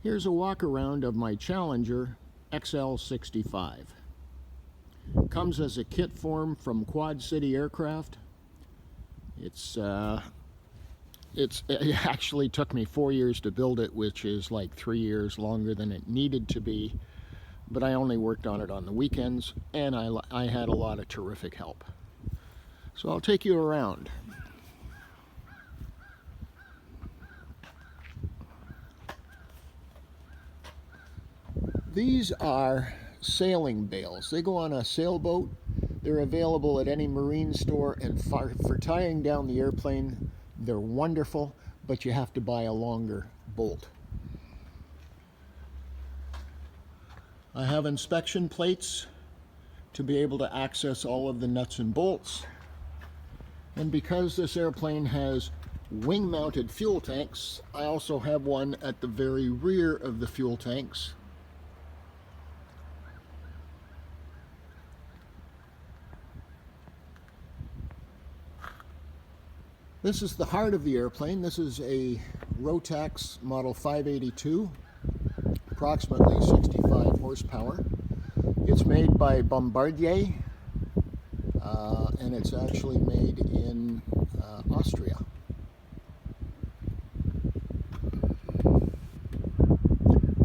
Here's a walk around of my Challenger XL-65. Comes as a kit form from Quad City Aircraft. It actually took me 4 years to build it, which is like 3 years longer than it needed to be. But I only worked on it on the weekends, and I had a lot of terrific help. So I'll take you around. These are sailing bales. They go on a sailboat. They're available at any marine store, and for tying down the airplane, they're wonderful, but you have to buy a longer bolt. I have inspection plates to be able to access all of the nuts and bolts. And because this airplane has wing-mounted fuel tanks, I also have one at the very rear of the fuel tanks. This is the heart of the airplane. This is a Rotax Model 582, approximately 65 horsepower. It's made by Bombardier, and it's actually made in Austria.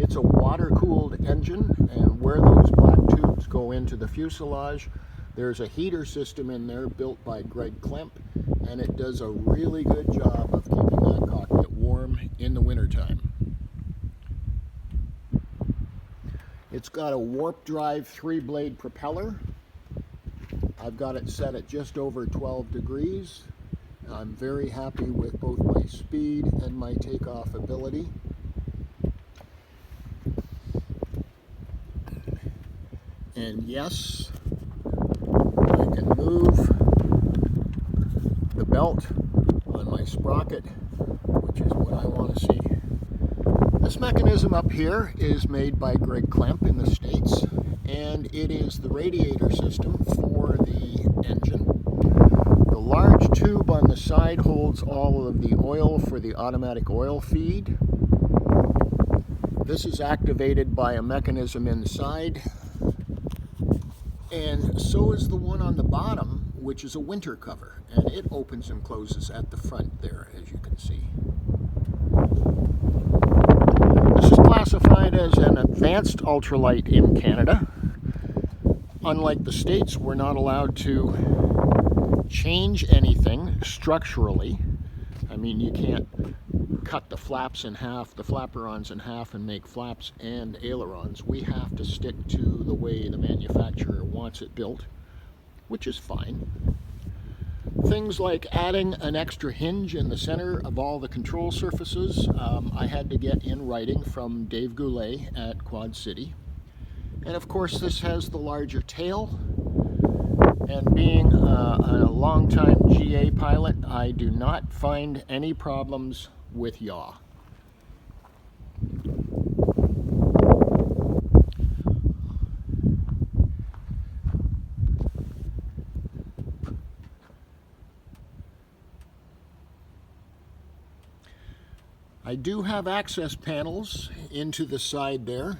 It's a water-cooled engine, and where those black tubes go into the fuselage, there's a heater system in there built by Greg Klemp, and it does a really good job of keeping that cockpit warm in the wintertime. It's got a warp drive 3-blade propeller. I've got it set at just over 12 degrees. I'm very happy with both my speed and my takeoff ability. And yes, I can move the belt on my sprocket, which is what I want to see. This mechanism up here is made by Greg Klemp in the States, and it is the radiator system for the engine. The large tube on the side holds all of the oil for the automatic oil feed. This is activated by a mechanism inside, and so is the one on the bottom, which is a winter cover, and it opens and closes at the front there, as you can see. This is classified as an advanced ultralight in Canada. Unlike the States, we're not allowed to change anything structurally. I mean, you can't cut the flaps in half, the flaperons in half, and make flaps and ailerons. We have to stick to the way the manufacturer wants it built, which is fine. Things like adding an extra hinge in the center of all the control surfaces, I had to get in writing from Dave Goulet at Quad City. And of course, this has the larger tail. And being a longtime GA pilot, I do not find any problems with yaw. I do have access panels into the side there.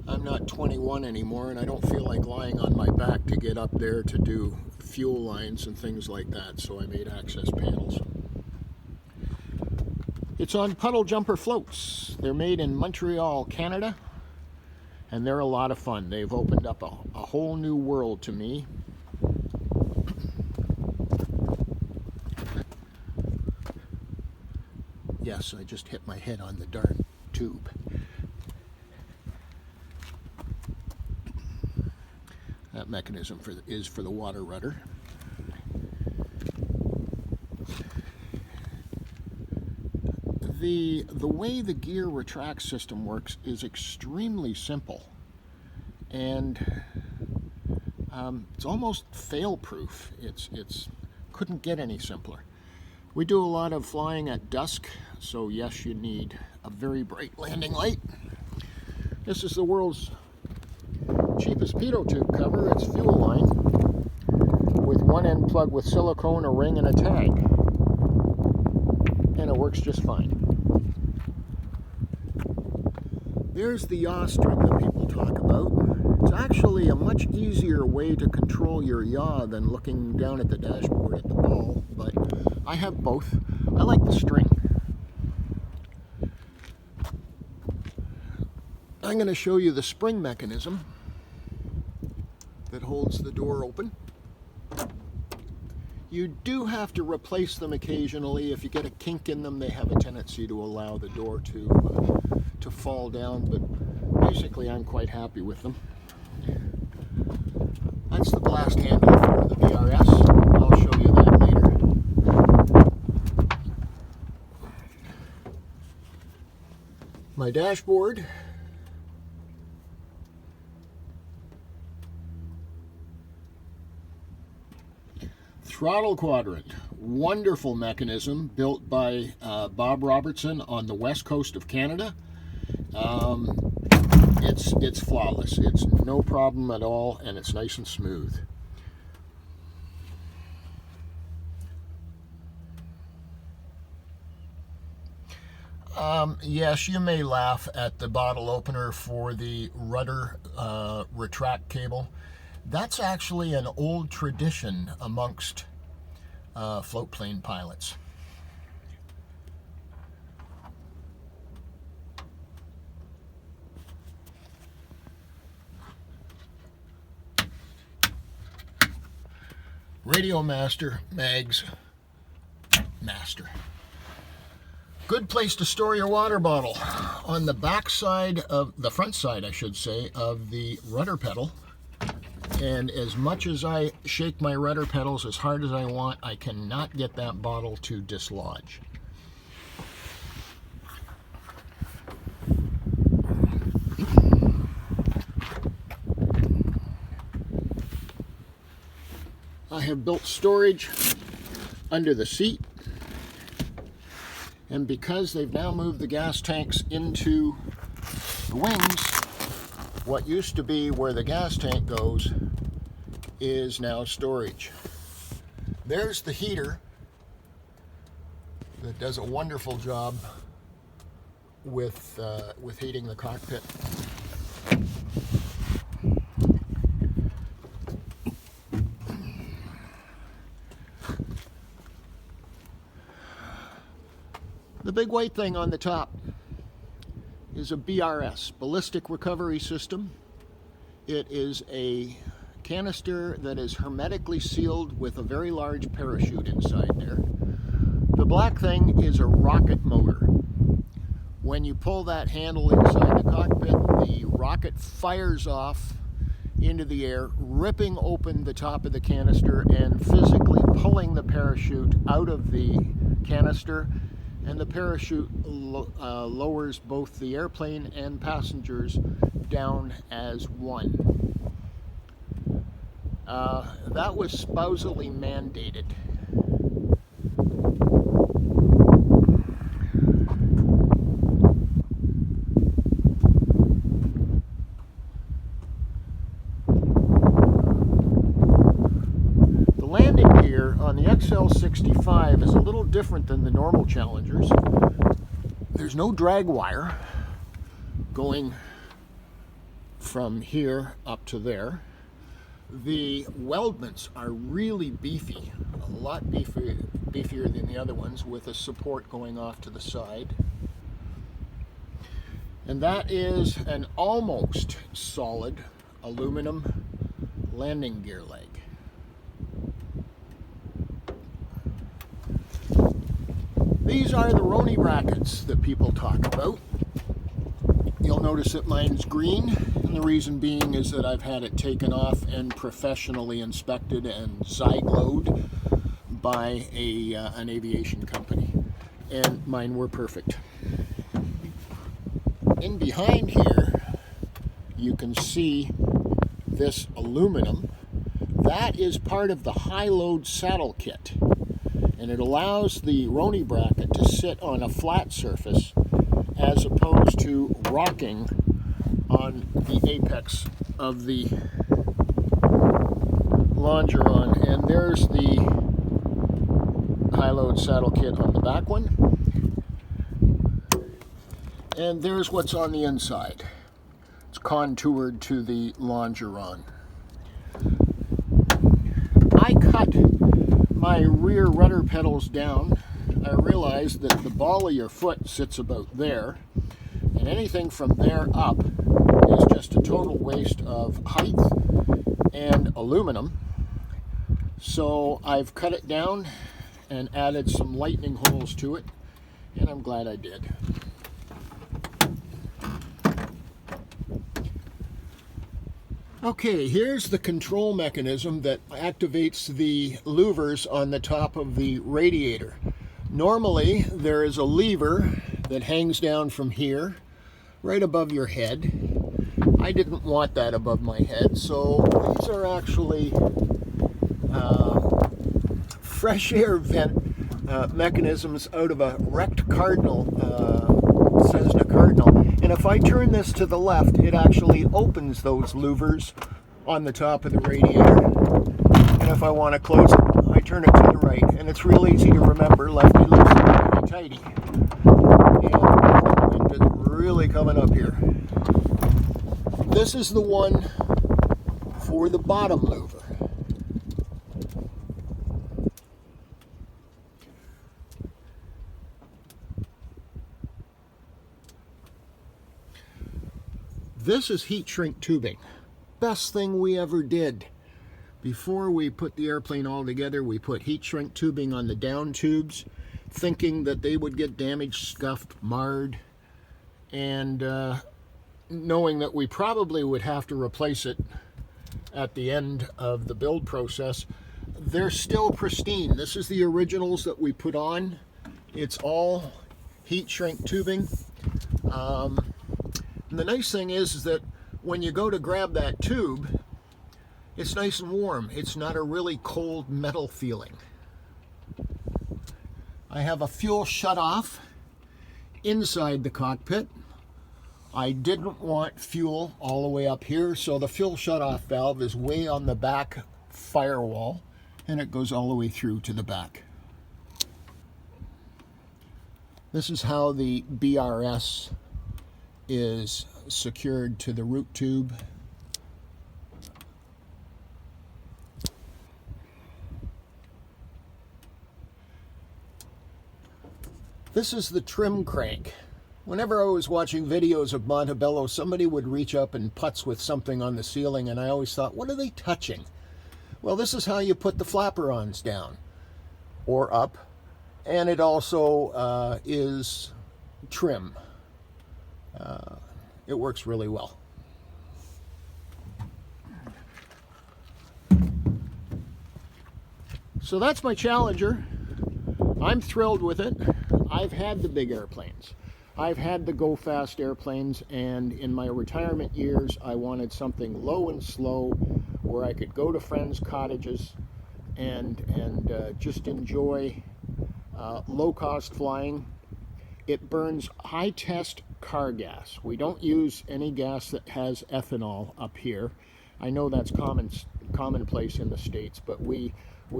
I'm not 21 anymore, and I don't feel like lying on my back to get up there to do fuel lines and things like that, so I made access panels. It's on Puddle Jumper floats. They're made in Montreal, Canada, and they're a lot of fun. They've opened up a whole new world to me. Yes, I just hit my head on the darn tube. That mechanism is for the water rudder. The way the gear retract system works is extremely simple, and it's almost fail-proof. It's couldn't get any simpler. We do a lot of flying at dusk, so yes, you need a very bright landing light. This is the world's cheapest pitot tube cover. It's fuel line with one end plug with silicone, a ring, and a tag, and it works just fine. There's the yaw string that people talk about. It's actually a much easier way to control your yaw than looking down at the dashboard at the ball, but I have both. I like the string. I'm going to show you the spring mechanism that holds the door open. You do have to replace them occasionally. If you get a kink in them, they have a tendency to allow the door to fall down, but basically I'm quite happy with them. That's the blast handle for the BRS. I'll show you that later. My dashboard. Throttle quadrant, wonderful mechanism built by Bob Robertson on the west coast of Canada. It's flawless. It's no problem at all, and it's nice and smooth. Yes, you may laugh at the bottle opener for the Rudder retract cable. That's actually an old tradition amongst float plane pilots. Radio Master, Mags, Master. Good place to store your water bottle. On the back side of, the front side I should say, of the rudder pedal. And as much as I shake my rudder pedals as hard as I want, I cannot get that bottle to dislodge. I have built storage under the seat, and because they've now moved the gas tanks into the wings, what used to be where the gas tank goes is now storage. There's the heater that does a wonderful job with heating the cockpit. The big white thing on the top is a BRS, Ballistic Recovery System. It is a canister that is hermetically sealed with a very large parachute inside there. The black thing is a rocket motor. When you pull that handle inside the cockpit, the rocket fires off into the air, ripping open the top of the canister and physically pulling the parachute out of the canister. And the parachute lowers both the airplane and passengers down as one. That was spousally mandated. The landing gear on the XL-65 is a little different than the normal Challengers. There's no drag wire going from here up to there. The weldments are really beefy, a lot beefier than the other ones, with a support going off to the side. And that is an almost solid aluminum landing gear leg. These are the Roni brackets that people talk about. You'll notice that mine's green, and the reason being is that I've had it taken off and professionally inspected and Zygloed by an aviation company, and mine were perfect. In behind here, you can see this aluminum. That is part of the high-load saddle kit, and it allows the Roni bracket to sit on a flat surface as opposed to rocking on the apex of the longeron. And there's the high-load saddle kit on the back one. And there's what's on the inside. It's contoured to the longeron. I cut my rear rudder pedals down. I realized that the ball of your foot sits about there, and anything from there up is just a total waste of height and aluminum. So I've cut it down and added some lightning holes to it, and I'm glad I did. Okay, here's the control mechanism that activates the louvers on the top of the radiator. Normally, there is a lever that hangs down from here, right above your head. I didn't want that above my head, so these are actually fresh air vent mechanisms out of a wrecked Cardinal, Cessna Cardinal. And if I turn this to the left, it actually opens those louvers on the top of the radiator. And if I want to close it, I turn it to the right. And it's real easy to remember, lefty loosey, righty tighty. And the wind is really coming up here. This is the one for the bottom louver. This is heat shrink tubing. Best thing we ever did. Before we put the airplane all together, we put heat shrink tubing on the down tubes, thinking that they would get damaged, scuffed, marred, and knowing that we probably would have to replace it at the end of the build process. They're still pristine. This is the originals that we put on. It's all heat shrink tubing. And the nice thing is that when you go to grab that tube, it's nice and warm. It's not a really cold metal feeling. I have a fuel shutoff inside the cockpit. I didn't want fuel all the way up here, so the fuel shutoff valve is way on the back firewall, and it goes all the way through to the back. This is how the BRS is secured to the root tube. This is the trim crank. Whenever I was watching videos of Montebello, somebody would reach up and putz with something on the ceiling, and I always thought, what are they touching? Well, this is how you put the flaperons down or up, and it also is trim. It works really well. So that's my Challenger. I'm thrilled with it. I've had the big airplanes. I've had the go fast airplanes, and in my retirement years I wanted something low and slow where I could go to friends' cottages and just enjoy low cost flying. It burns high test car gas. We don't use any gas that has ethanol up here. I know that's commonplace in the States, but we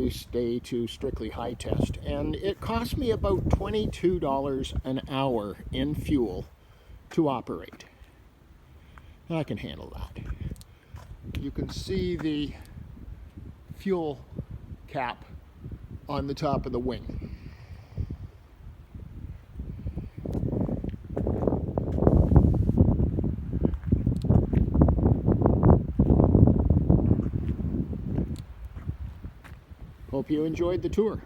stay to strictly high test. And it cost me about $22 an hour in fuel to operate. And I can handle that. You can see the fuel cap on the top of the wing. Hope you enjoyed the tour.